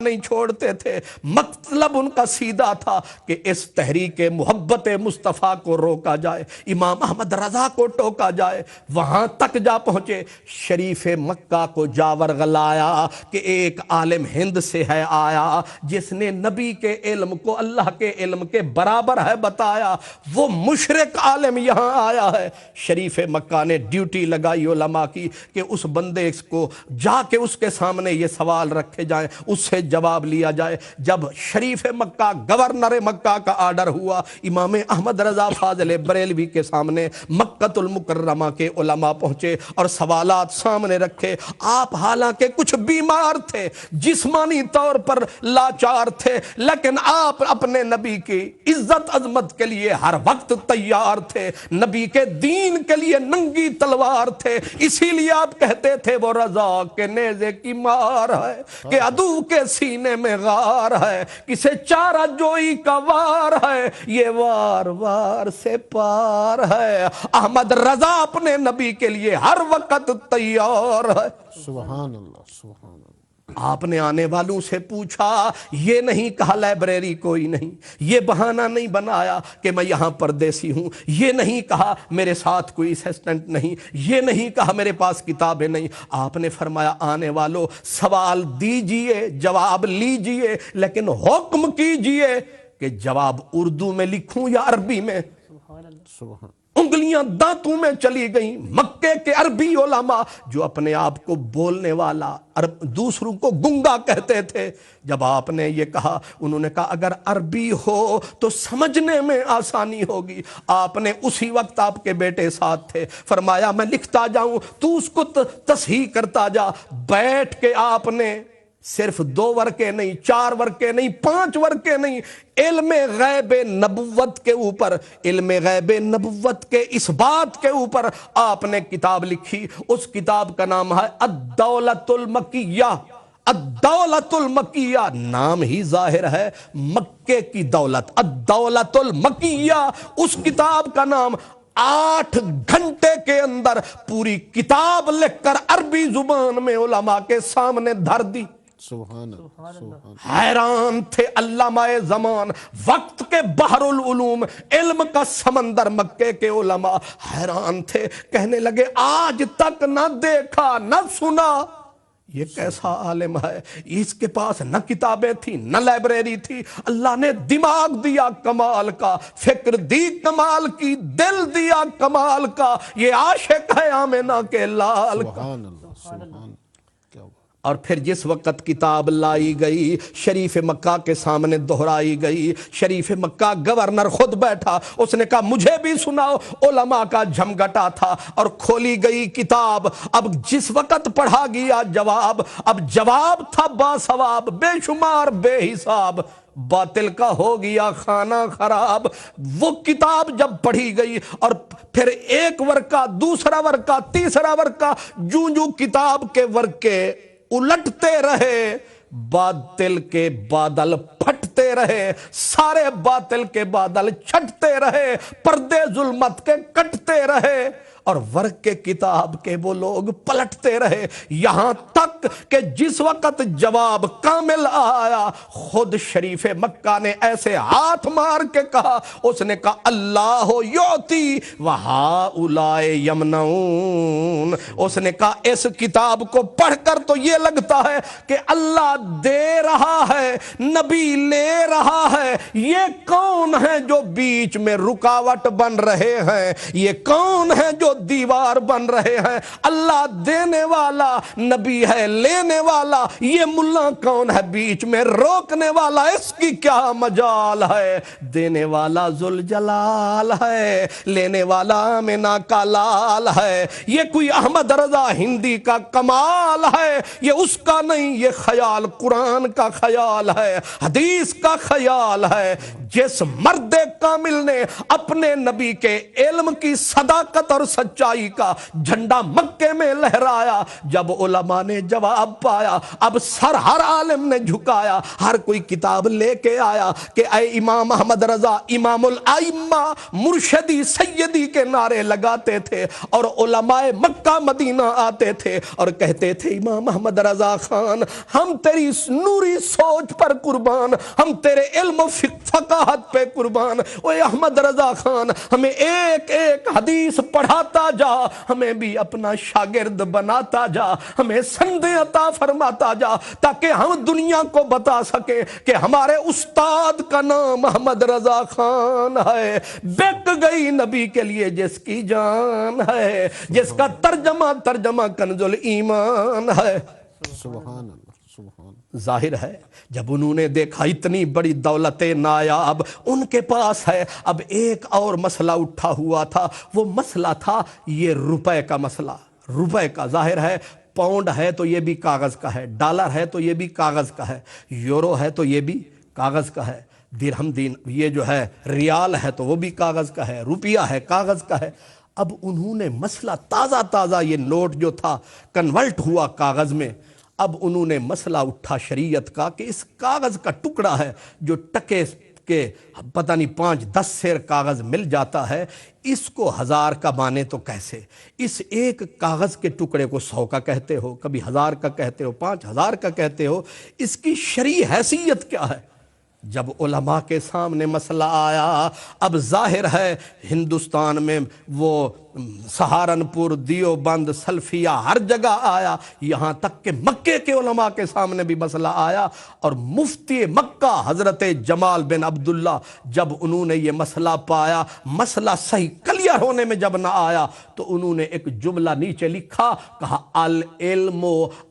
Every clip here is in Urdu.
نہیں چھوڑتے تھے، مطلب ان کا سیدھا تھا کہ اس تحریک محبت مصطفیٰ کو روکا جائے، امام احمد رضا کو ٹوکا جائے۔ وہاں تک جا پہنچے، شریف مکہ کو جاور غلایا کہ ایک عالم ہند سے ہے آیا جس نے نبی کے علم کو اللہ کے علم کے برابر ہے بتایا، وہ مشرک عالم یہاں آیا ہے۔ شریف مکہ نے ڈیوٹی لگائی علماء کی کہ اس بندے کو جا کے اس کے سامنے یہ سوال رکھے جائیں، اس سے جواب لیا جائے۔ جب شریف مکہ گورنر مکہ کا آرڈر ہوا، امام احمد رضا فاضل بریلوی کے سامنے مکۃ المکرمہ کے علماء پہنچے اور سوالات سامنے رکھے۔ آپ حالانکہ کچھ بیمار تھے، جسمانی طور پر لاچار تھے، لیکن آپ اپنے نبی کی عزت عظمت کے لیے ہر وقت تیار تھے، نبی کے دین کے لیے ننگی تلوار تھے۔ اسی لیے آپ کہتے تھے وہ رضا کے نیزے کی مار ہے کہ عدو کے سینے میں غار ہے، کسے چارہ جوئی کا وار ہے، یہ وار وار سے پار ہے۔ احمد رضا اپنے نبی کے لیے ہر وقت تیار ہے۔ سبحان اللہ، سبحان اللہ۔ آپ نے آنے والوں سے پوچھا، یہ نہیں کہا لائبریری کوئی نہیں، یہ بہانہ نہیں بنایا کہ میں یہاں پردیسی ہوں، یہ نہیں کہا میرے ساتھ کوئی اسسٹنٹ نہیں، یہ نہیں کہا میرے پاس کتابیں نہیں۔ آپ نے فرمایا آنے والوں سوال دیجئے، جواب لیجئے، لیکن حکم کیجئے کہ جواب اردو میں لکھوں یا عربی میں۔ سبحان انگلیاں دانتوں میں چلی گئیں۔ مکے کے عربی علماء جو اپنے آپ کو بولنے والا، دوسروں کو گنگا کہتے تھے، جب آپ نے یہ کہا انہوں نے کہا اگر عربی ہو تو سمجھنے میں آسانی ہوگی۔ آپ نے اسی وقت آپ کے بیٹے ساتھ تھے، فرمایا میں لکھتا جاؤں تو اس کو تصحیح کرتا جا۔ بیٹھ کے آپ نے صرف 2 ورقے نہیں، 4 ورقے نہیں، 5 ورقے نہیں، علم غیب نبوت کے اوپر، علم غیب نبوت کے اس بات کے اوپر آپ نے کتاب لکھی۔ اس کتاب کا نام ہے الدولۃ المکیہ۔ الدولۃ المکیہ نام ہی ظاہر ہے مکے کی دولت، الدولۃ المکیہ۔ اس کتاب کا نام 8 گھنٹے کے اندر پوری کتاب لکھ کر عربی زبان میں علماء کے سامنے دھر دی۔ سبحان اللہ، سبحان حیران تھے علامہ زمان، وقت کے بحر العلوم، علم کا سمندر مکے کے علماء حیران تھے، کہنے لگے آج تک نہ دیکھا نہ سنا یہ کیسا عالم ہے، اس کے پاس نہ کتابیں تھی نہ لائبریری تھی، اللہ نے دماغ دیا کمال کا، فکر دی کمال کی، دل دیا کمال کا، یہ عاشق ہے آمنہ کے لال کا۔ سبحان اللہ، سبحان کیا بات۔ اور پھر جس وقت کتاب لائی گئی، شریف مکہ کے سامنے دہرائی گئی، شریف مکہ گورنر خود بیٹھا، اس نے کہا مجھے بھی سناؤ۔ علماء کا جھمگٹا تھا اور کھولی گئی کتاب۔ اب جس وقت پڑھا گیا جواب، اب جواب تھا باثواب، بے شمار بے حساب، باطل کا ہو گیا خانہ خراب۔ وہ کتاب جب پڑھی گئی اور پھر ایک ورقہ، دوسرا ورقہ، تیسرا ورقہ، جو کتاب کے ورقے الٹتے رہے، باطل کے بادل پھٹتے رہے، سارے باطل کے بادل چھٹتے رہے، پردے ظلمت کے کٹتے رہے، اور ورق کے کتاب کے وہ لوگ پلٹتے رہے، یہاں تک کہ جس وقت جواب کامل آیا، خود شریف مکہ نے ایسے ہاتھ مار کے کہا، اس نے کہا اللہ یعطی وہؤلاء یمنعون۔ اس نے کہا اس کتاب کو پڑھ کر تو یہ لگتا ہے کہ اللہ دے رہا ہے، نبی لے رہا ہے، یہ کون ہے جو بیچ میں رکاوٹ بن رہے ہیں، یہ کون ہے جو دیوار بن رہے ہیں؟ اللہ دینے والا، نبی ہے لینے والا، یہ ملا کون ہے بیچ میں روکنے والا؟ اس کی کیا مجال ہے؟ دینے والا ذوالجلال ہے، لینے والا آمنہ کا لال ہے۔ یہ کوئی احمد رضا ہندی کا کمال ہے، یہ اس کا نہیں، یہ خیال قرآن کا خیال خیال ہے، حدیث کا خیال ہے۔ جس مرد کامل نے اپنے نبی کے علم کی صداقت اور سچائی کا جھنڈا مکے میں لہرایا، جب علماء نے جواب پایا، اب سر ہر عالم نے جھکایا، ہر کوئی کتاب لے کے آیا کہ اے امام احمد رضا امام الائمہ مرشدی سیدی کے نعرے لگاتے تھے، اور علماء مکہ مدینہ آتے تھے اور کہتے تھے امام احمد رضا خان ہم تیری نوری سوچ پر قربان، ہم تیرے علم و فقاہت پہ قربان، اے احمد رضا خان ہمیں ایک ایک حدیث پڑھاتا جا، ہمیں بھی اپنا شاگرد بناتا جا، ہمیں سندیں عطا فرماتا جا، تاکہ ہم دنیا کو بتا سکے کہ ہمارے استاد کا نام احمد رضا خان ہے۔ بک گئی نبی کے لیے جس کی جان ہے، جس کا ترجمہ کنز الایمان ہے۔ سبحان اللہ سبحان اللہ۔ ظاہر ہے جب انہوں نے دیکھا اتنی بڑی دولت نایاب ان کے پاس ہے، اب ایک اور مسئلہ اٹھا ہوا تھا، وہ مسئلہ تھا یہ روپے کا مسئلہ، روپے کا۔ ظاہر ہے پاؤنڈ ہے تو یہ بھی کاغذ کا ہے، ڈالر ہے تو یہ بھی کاغذ کا ہے، یورو ہے تو یہ بھی کاغذ کا ہے، درہم یہ جو ہے ریال ہے تو وہ بھی کاغذ کا ہے، روپیہ ہے کاغذ کا ہے۔ اب انہوں نے مسئلہ تازہ یہ نوٹ جو تھا کنورٹ ہوا کاغذ میں، اب انہوں نے مسئلہ اٹھا شریعت کا کہ اس کاغذ کا ٹکڑا ہے جو ٹکے کے پتہ نہیں 5-10 سیر کاغذ مل جاتا ہے، اس کو 1000 کا مانے تو کیسے؟ اس ایک کاغذ کے ٹکڑے کو 100 کا کہتے ہو، کبھی 1000 کا کہتے ہو، 5000 کا کہتے ہو، اس کی شرعی حیثیت کیا ہے؟ جب علماء کے سامنے مسئلہ آیا، اب ظاہر ہے ہندوستان میں وہ سہارنپور، دیوبند، سلفیہ ہر جگہ آیا، یہاں تک کہ مکے کے علماء کے سامنے بھی مسئلہ آیا، اور مفتی مکہ حضرت جمال بن عبداللہ جب انہوں نے یہ مسئلہ پایا، مسئلہ صحیح کلیئر ہونے میں جب نہ آیا تو انہوں نے ایک جملہ نیچے لکھا، کہا العلم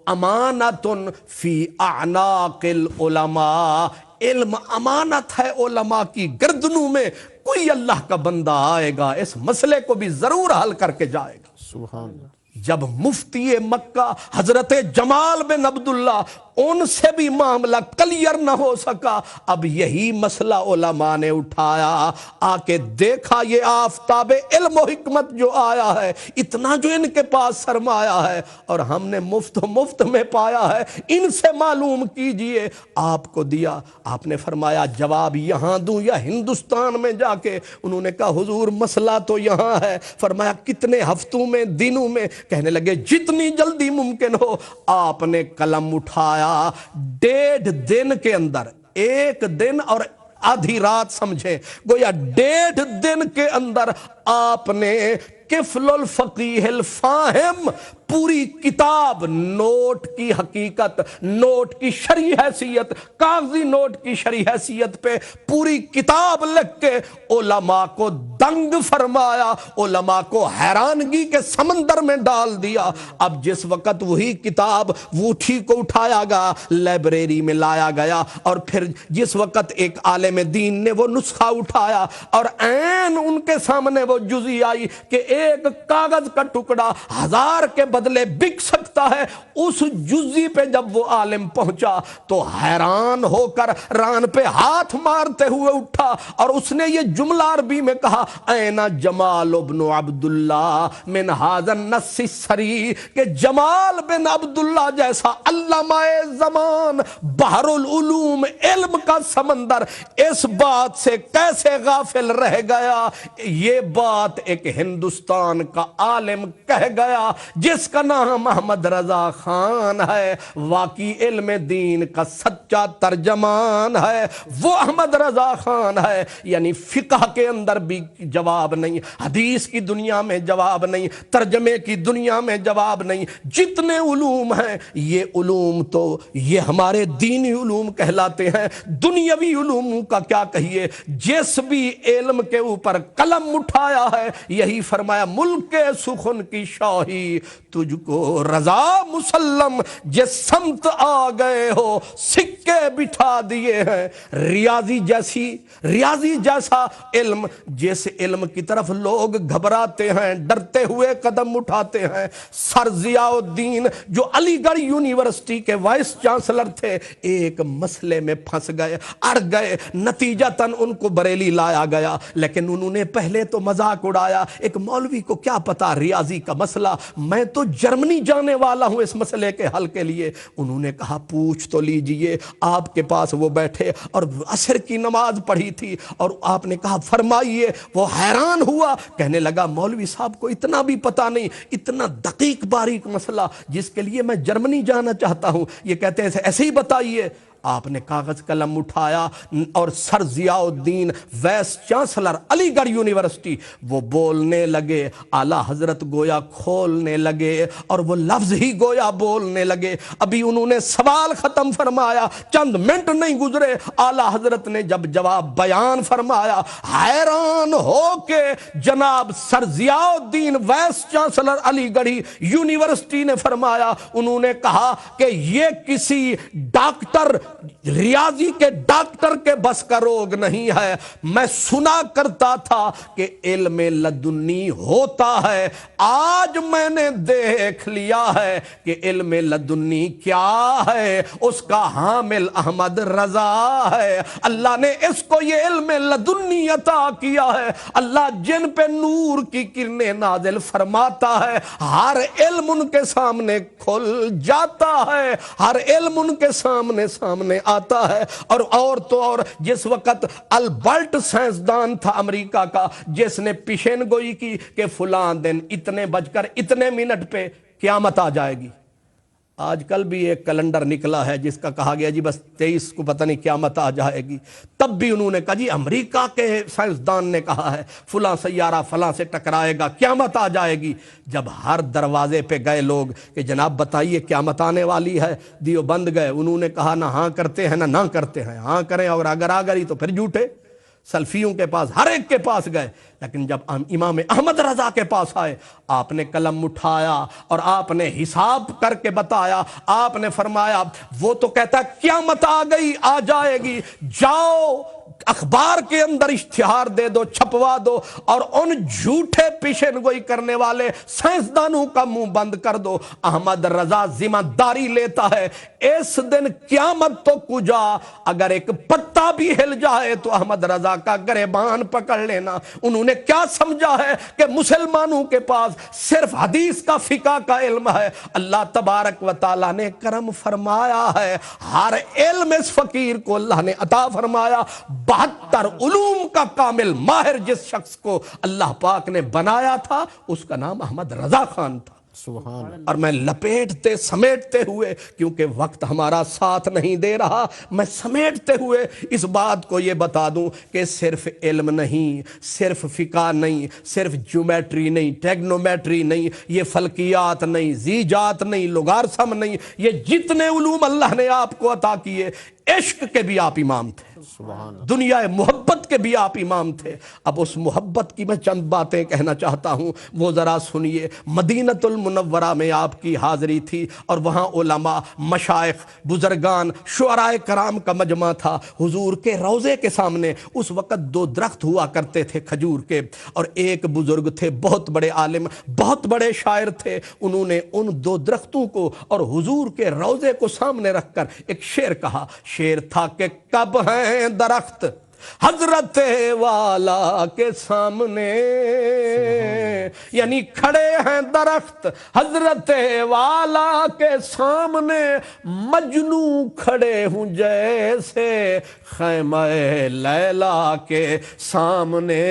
امانۃ فی اعناق العلماء، علم امانت ہے علماء کی گردنوں میں، کوئی اللہ کا بندہ آئے گا اس مسئلے کو بھی ضرور حل کر کے جائے گا۔ سبحان اللہ۔ جب مفتی مکہ حضرت جمال بن عبداللہ ان سے بھی معاملہ کلیئر نہ ہو سکا، اب یہی مسئلہ علماء نے اٹھایا، آ کے دیکھا یہ آفتاب علم و حکمت جو آیا ہے، اتنا جو ان کے پاس سرمایہ ہے اور ہم نے مفت میں پایا ہے، ان سے معلوم کیجئے۔ آپ کو دیا، آپ نے فرمایا جواب یہاں دوں یا ہندوستان میں جا کے؟ انہوں نے کہا حضور مسئلہ تو یہاں ہے۔ فرمایا کتنے ہفتوں میں، دنوں میں؟ کہنے لگے جتنی جلدی ممکن ہو۔ آپ نے قلم اٹھایا، 1.5 دن کے اندر، 1 دن اور آدھی رات سمجھیں، گویا 1.5 دن کے اندر آپ نے کفل الفقیہ الفاہم پوری کتاب، نوٹ کی حقیقت، نوٹ کی شرعی حیثیت، کاغذی نوٹ کی شرعی حیثیت پہ پوری کتاب لکھ کے علماء کو دنگ فرمایا، علماء کو حیرانگی کے سمندر میں ڈال دیا۔ اب جس وقت وہی کتاب ووٹھی کو اٹھایا گیا، لائبریری میں لایا گیا، اور پھر جس وقت ایک عالم دین نے وہ نسخہ اٹھایا اور عین ان کے سامنے وہ جزی آئی کہ ایک کاغذ کا ٹکڑا 1000 کے بدلے بک سکتا ہے، اس جزی پہ جب وہ عالم پہنچا تو حیران ہو کر ران پہ ہاتھ مارتے ہوئے اٹھا، اور اس نے یہ جملہ عربی میں کہا این جمال بن عبداللہ من ھذا النص السری، کہ جمال بن عبداللہ جیسا علامہ زمان، بحر العلوم، علم کا سمندر، اس بات سے کیسے غافل رہ گیا؟ یہ بات ایک ہندوستان کا عالم کہہ گیا جس کا نام احمد رضا خان ہے، واقعی علم دین کا سچا ترجمان ہے، وہ احمد رضا خان ہے۔ یعنی فقہ کے اندر بھی جواب نہیں، حدیث کی دنیا میں جواب نہیں، ترجمے کی دنیا میں جواب نہیں، جتنے علوم ہیں یہ علوم تو یہ ہمارے دینی علوم کہلاتے ہیں، دنیاوی علوم کا کیا کہیے؟ جس بھی علم کے اوپر قلم اٹھایا ہے، یہی فرمایا ملک سخن کی شاہی تجھ کو رضا مسلم جس سمت آ گئے ہو سکے بٹھا دیے ہیں ریاضی جیسا علم جس علم کی طرف لوگ گھبراتے ہیں ڈرتے ہوئے قدم اٹھاتے ہیں سر ضیاء الدین جو علی گڑھ یونیورسٹی کے وائس چانسلر تھے ایک مسئلے میں پھنس گئے اڑ گئے نتیجتاً ان کو بریلی لایا گیا لیکن انہوں نے پہلے تو مذاق اڑایا ایک مولوی کو کیا پتا ریاضی کا مسئلہ میں تو جرمنی جانے والا ہوں اس مسئلے کے حل کے لیے انہوں نے کہا پوچھ تو لیجئے آپ کے پاس وہ بیٹھے اور عصر کی نماز پڑھی تھی اور آپ نے کہا فرمائیے وہ حیران ہوا کہنے لگا مولوی صاحب کو اتنا بھی پتا نہیں اتنا دقیق باریک مسئلہ جس کے لیے میں جرمنی جانا چاہتا ہوں یہ کہتے ہیں ایسے ہی بتائیے آپ نے کاغذ قلم اٹھایا اور سر ضیاء الدین وائس چانسلر علی گڑھ یونیورسٹی وہ بولنے لگے اعلیٰ حضرت گویا کھولنے لگے اور وہ لفظ ہی گویا بولنے لگے ابھی انہوں نے سوال ختم فرمایا چند منٹ نہیں گزرے اعلیٰ حضرت نے جب جواب بیان فرمایا حیران ہو کے جناب سر ضیاء الدین وائس چانسلر علی گڑھی یونیورسٹی نے فرمایا انہوں نے کہا کہ یہ کسی ڈاکٹر ریاضی کے ڈاکٹر کے بس کا روگ نہیں ہے میں سنا کرتا تھا کہ علم لدنی ہوتا ہے آج میں نے دیکھ لیا ہے کہ علم لدنی کیا ہے اس کا حامل احمد رضا ہے اللہ نے اس کو یہ علم لدنی عطا کیا ہے اللہ جن پہ نور کی کرنیں نازل فرماتا ہے ہر علم ان کے سامنے کھل جاتا ہے ہر علم ان کے سامنے آتا ہے اور تو اور جس وقت البرٹ سائنسدان تھا امریکہ کا جس نے پیشین گوئی کی کہ فلاں دن اتنے بج کر اتنے منٹ پہ قیامت آ جائے گی آج کل بھی ایک کیلنڈر نکلا ہے جس کا کہا گیا جی بس 23 کو پتہ نہیں قیامت آ جائے گی تب بھی انہوں نے کہا جی امریکہ کے سائنسدان نے کہا ہے فلاں سیارہ فلاں سے ٹکرائے گا قیامت آ جائے گی جب ہر دروازے پہ گئے لوگ کہ جناب بتائیے قیامت آنے والی ہے دیوبند گئے انہوں نے کہا نہ ہاں کرتے ہیں نہ کرتے ہیں ہاں کریں اور اگر آ گئی تو پھر جھوٹے سلفیوں کے پاس ہر ایک کے پاس گئے لیکن جب امام احمد رضا کے پاس آئے آپ نے قلم اٹھایا اور آپ نے حساب کر کے بتایا آپ نے فرمایا وہ تو کہتا ہے قیامت آ گئی آ جائے گی جاؤ اخبار کے اندر اشتہار دے دو چھپوا دو اور ان جھوٹے پیشن گوئی کرنے والے سائنسدانوں کا منہ بند کر دو احمد رضا ذمہ داری لیتا ہے اس دن قیامت تو کجا اگر ایک پتا بھی ہل جائے تو احمد رضا کا گریبان پکڑ لینا انہوں نے کیا سمجھا ہے کہ مسلمانوں کے پاس صرف حدیث کا فقہ کا علم ہے اللہ تبارک و تعالیٰ نے کرم فرمایا ہے ہر علم اس فقیر کو اللہ نے عطا فرمایا 72 علوم کا کامل ماہر جس شخص کو اللہ پاک نے بنایا تھا اس کا نام احمد رضا خان تھا سبحان اور میں لپیٹتے سمیٹتے ہوئے کیونکہ وقت ہمارا ساتھ نہیں دے رہا میں سمیٹتے ہوئے اس بات کو یہ بتا دوں کہ صرف علم نہیں صرف فقہ نہیں صرف جیومیٹری نہیں ٹیگنومیٹری نہیں یہ فلکیات نہیں زیجات نہیں لوگارثم نہیں یہ جتنے علوم اللہ نے آپ کو عطا کیے عشق کے بھی آپ امام تھے دنیا محبت کے بھی آپ امام تھے اب اس محبت کی میں چند باتیں کہنا چاہتا ہوں وہ ذرا سنیے مدینۃ المنورہ میں آپ کی حاضری تھی اور وہاں علماء مشائخ بزرگان شعراء کرام کا مجمع تھا حضور کے روضے کے سامنے اس وقت 2 درخت ہوا کرتے تھے کھجور کے اور ایک بزرگ تھے بہت بڑے عالم بہت بڑے شاعر تھے انہوں نے ان 2 درختوں کو اور حضور کے روضے کو سامنے رکھ کر ایک شعر کہا شعر تھا کہ کب ہیں درخت حضرت والا کے سامنے یعنی کھڑے ہیں درخت حضرت والا کے سامنے مجنو کھڑے ہوں جیسے خیمہ لیلا کے سامنے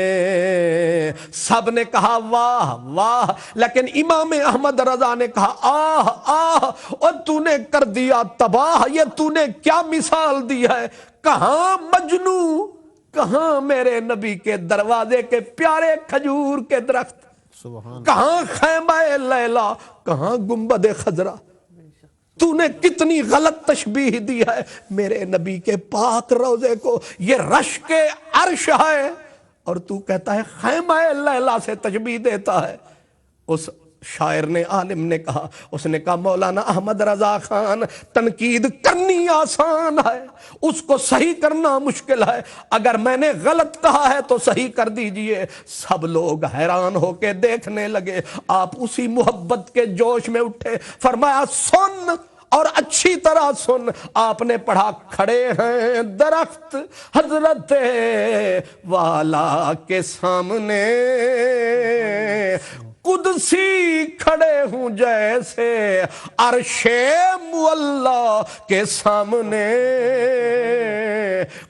سب نے کہا واہ واہ لیکن امام احمد رضا نے کہا آہ آہ اور تو نے کر دیا تباہ یہ تو نے کیا مثال دی ہے کہاں مجنو کہاں میرے نبی کے دروازے کے پیارے کھجور کے درخت سبحان کہاں خیمہ لیلا کہاں گنبد خضرا تو نے کتنی غلط تشبیہ دی ہے میرے نبی کے پاک روضے کو یہ رشک عرش ہے اور تو کہتا ہے خیمہ لیلا سے تشبیہ دیتا ہے اس شاعر نے، عالم نے کہا، اس نے کہا مولانا احمد رضا خان، تنقید کرنی آسان ہے، اس کو صحیح کرنا مشکل ہے، اگر میں نے غلط کہا ہے تو صحیح کر دیجئے۔ سب لوگ حیران ہو کے دیکھنے لگے، آپ اسی محبت کے جوش میں اٹھے، فرمایا سن اور اچھی طرح سن۔ آپ نے پڑھا، کھڑے ہیں درخت حضرت والا کے سامنے، قدسی کھڑے ہوں جیسے عرش معلا کے سامنے،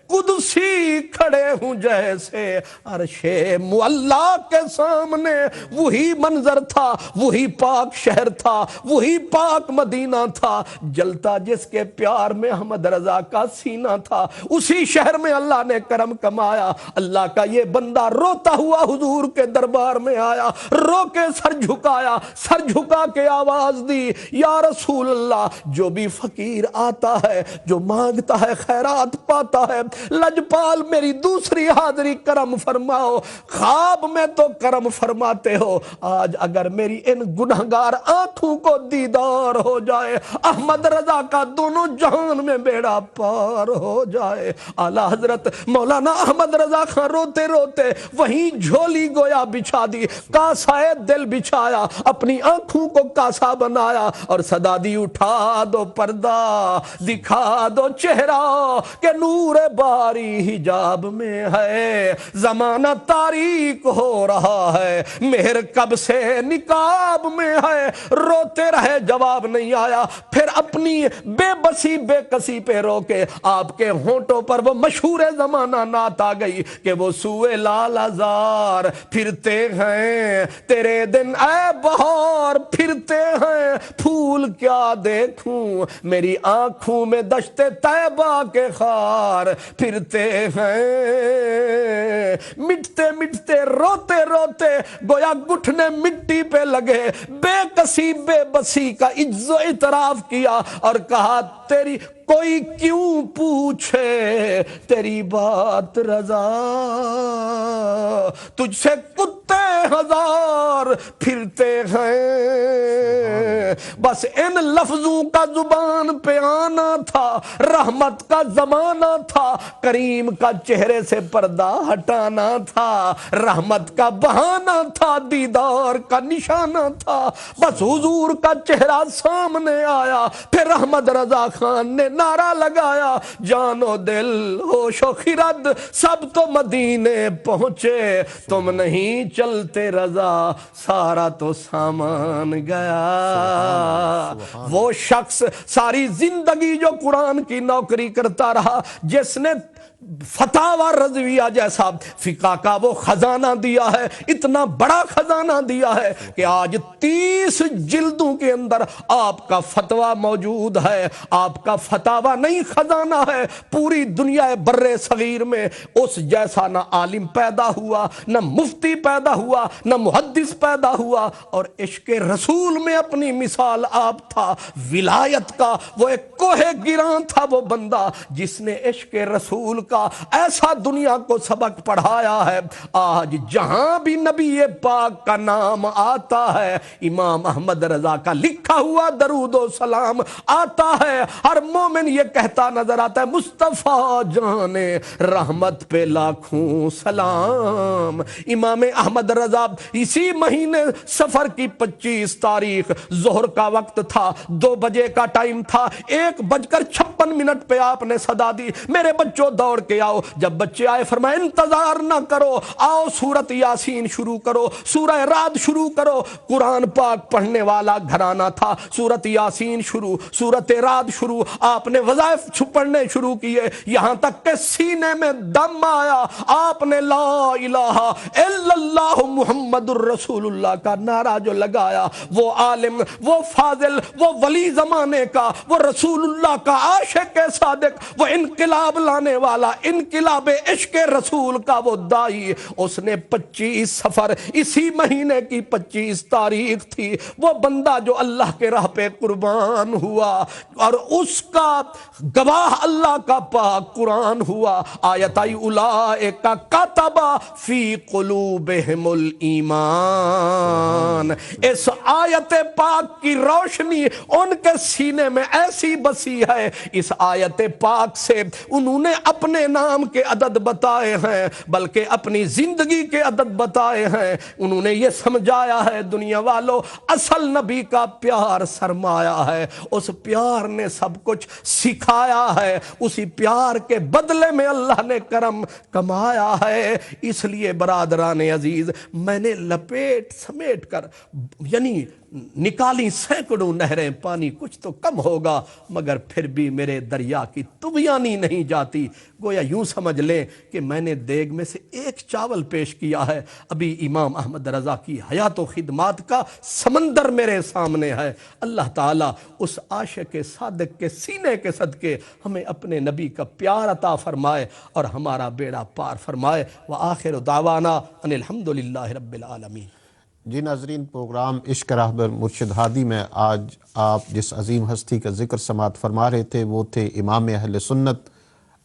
قدسی کھڑے ہوں جیسے عرش معلا کے سامنے۔ وہی منظر تھا، وہی پاک شہر تھا، وہی پاک مدینہ تھا، جلتا جس کے پیار میں احمد رضا کا سینہ تھا۔ اسی شہر میں اللہ نے کرم کمایا، اللہ کا یہ بندہ روتا ہوا حضور کے دربار میں آیا، رو کے سر جھکایا، سر جھکا کے آواز دی، یا رسول اللہ، جو بھی فقیر آتا ہے، جو مانگتا ہے خیرات پاتا ہے، لجپال میری دوسری حاضری کرم فرماؤ۔ خواب میں تو کرم فرماتے ہو، آج اگر میری ان گنہگار آنکھوں کو دیدار ہو جائے، احمد رضا کا دونوں جہان میں بیڑا پار ہو جائے۔ اعلیٰ حضرت مولانا احمد رضا خان روتے روتے وہیں جھولی گویا بچھا دی، کاسائے دل بچھایا، اپنی آنکھوں کو کاسا بنایا اور صدا دی، اٹھا دو پردہ، دکھا دو چہرہ کہ نور باری حجاب میں ہے، زمانہ تاریک ہو رہا ہے، مہر کب سے نقاب میں ہے۔ روتے رہے، جواب نہیں آیا، پھر اپنی بے بسی بے کسی پہ روکے آپ کے ہونٹوں پر وہ مشہور زمانہ نعت آ گئی کہ وہ سوئے لال ازار پھرتے ہیں تیرے دن اے بہار، پھرتے ہیں پھول کیا دیکھوں میری آنکھوں میں دشت طیبہ کے خار، پھرتے ہیں مٹتے مٹتے روتے روتے گویا گھٹنے مٹی پہ لگے، بے کسی بے بسی کا عجز و اعتراف کیا اور کہا تیری کوئی کیوں پوچھے تیری بات رضا، تجھ سے کتے ہزار پھرتے ہیں، بس ان لفظوں کا زبان پہ آنا تھا، رحمت کا زمانہ تھا، کریم کا چہرے سے پردہ ہٹانا تھا، رحمت کا بہانہ تھا، دیدار کا نشانہ تھا، بس حضور کا چہرہ سامنے آیا، پھر احمد رضا خان نے نعرہ لگایا، جان و دل ہوش و خرد سب تو مدینے پہنچے، تم نہیں چلتے رضا سارا تو سامان گیا۔ وہ شخص ساری زندگی جو قرآن کی نوکری کرتا رہا، جس نے فتاوی رضویہ جیسا فقہ کا وہ خزانہ دیا ہے، اتنا بڑا خزانہ دیا ہے کہ آج 30 جلدوں کے اندر آپ کا فتویٰ موجود ہے، آپ کا فتاوی نہیں خزانہ ہے، پوری دنیا بر صغیر میں اس جیسا نہ عالم پیدا ہوا، نہ مفتی پیدا ہوا، نہ محدث پیدا ہوا، اور عشق رسول میں اپنی مثال آپ تھا، ولایت کا وہ ایک کوہ گراں تھا، وہ بندہ جس نے عشق رسول کا ایسا دنیا کو سبق پڑھایا ہے۔ آج جہاں بھی نبی پاک کا نام آتا ہے، امام احمد رضا کا لکھا ہوا درود و سلام آتا ہے، ہر مومن یہ کہتا نظر آتا ہے، مصطفیٰ جانے رحمت پہ لاکھوں سلام۔ امام احمد رضا اسی مہینے سفر کی 25 تاریخ ظہر کا وقت تھا، 2 بجے کا ٹائم تھا، 1:56 پہ آپ نے صدا دی، میرے بچوں دوڑ کے آؤ۔ جب بچے آئے فرمایا انتظار نہ کرو، آؤ سورت یاسین شروع کرو، سورہ رعد شروع کرو۔ قرآن پاک پڑھنے والا گھرانہ تھا، سورت یاسین شروع، سورت رعد شروع، آپ نے وظائف پڑھنے شروع کیے، یہاں تک کہ سینے میں دم آیا، آپ نے لا الہ الا اللہ محمد الرسول اللہ کا نعرہ جو لگایا، وہ عالم، وہ فاضل، وہ ولی زمانے کا، وہ رسول اللہ کا عاشق صادق، وہ انقلاب لانے والا انقلاب عشق رسول کا وہ دائی، اس نے 25 صفر اسی مہینے کی 25 تاریخ تھی، وہ بندہ جو اللہ کے راہ پہ قربان ہوا اور اس کا گواہ اللہ کا پاک قرآن ہوا۔ آیت آئی اولئک کتب فی قلوبہم الایمان، اس آیت پاک کی روشنی ان کے سینے میں ایسی بسی ہے، اس آیت پاک سے انہوں نے اپنے نام کے عدد بتائے ہیں بلکہ اپنی زندگی کے عدد بتائے ہیں۔ انہوں نے یہ سمجھایا ہے دنیا والو، اصل نبی کا پیار سرمایہ ہے، اس پیار نے سب کچھ سکھایا ہے، اسی پیار کے بدلے میں اللہ نے کرم کمایا ہے۔ اس لیے برادران عزیز، میں نے لپیٹ سمیٹ کر یعنی نکالی سینکڑوں نہریں، پانی کچھ تو کم ہوگا مگر پھر بھی میرے دریا کی طغیانی نہیں جاتی۔ گویا یوں سمجھ لیں کہ میں نے دیگ میں سے ایک چاول پیش کیا ہے، ابھی امام احمد رضا کی حیات و خدمات کا سمندر میرے سامنے ہے۔ اللہ تعالیٰ اس عاشق صادق کے سینے کے صدقے ہمیں اپنے نبی کا پیار عطا فرمائے اور ہمارا بیڑا پار فرمائے۔ وآخر دعوانا ان الحمدللہ رب العالمین۔ جی ناظرین، پروگرام عشق راہبر مرشد ہادی میں آج آپ جس عظیم ہستی کا ذکر سماعت فرما رہے تھے وہ تھے امام اہل سنت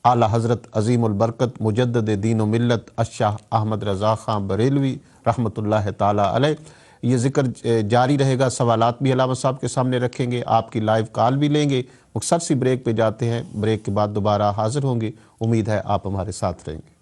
اعلیٰ حضرت عظیم البرکت مجدد دین و ملت الشاہ احمد رضا خان بریلوی رحمۃ اللہ تعالیٰ علیہ۔ یہ ذکر جاری رہے گا، سوالات بھی علامہ صاحب کے سامنے رکھیں گے، آپ کی لائیو کال بھی لیں گے۔ مختصر سی بریک پہ جاتے ہیں، بریک کے بعد دوبارہ حاضر ہوں گے، امید ہے آپ ہمارے ساتھ رہیں گے۔